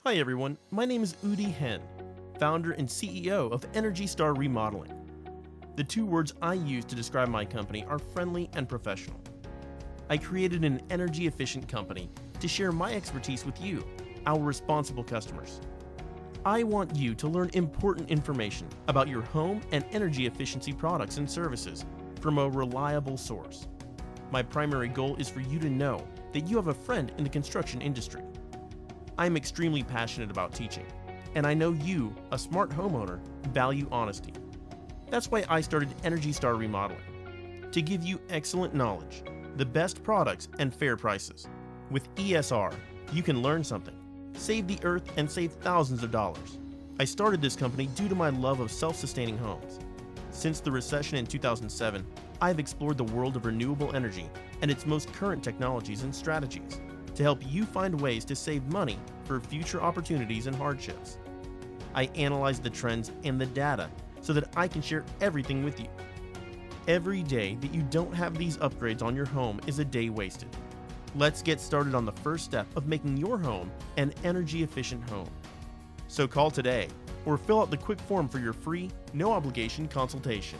Hi everyone, my name is Udi Hen, founder and CEO of Energy Star Remodeling. The two words I use to describe my company are friendly and professional. I created an energy efficient company to share my expertise with you, our responsible customers. I want you to learn important information about your home and energy efficiency products and services from a reliable source. My primary goal is for you to know that you have a friend in the construction industry. I'm extremely passionate about teaching, and I know you, a smart homeowner, value honesty. That's why I started Energy Star Remodeling, to give you excellent knowledge, the best products, and fair prices. With ESR, you can learn something, save the earth, and save thousands of dollars. I started this company due to my love of self-sustaining homes. Since the recession in 2007, I've explored the world of renewable energy and its most current technologies and strategies to help you find ways to save money for future opportunities and hardships. I analyze the trends and the data so that I can share everything with you. Every day that you don't have these upgrades on your home is a day wasted. Let's get started on the first step of making your home an energy efficient home. So call today or fill out the quick form for your free, no obligation consultation.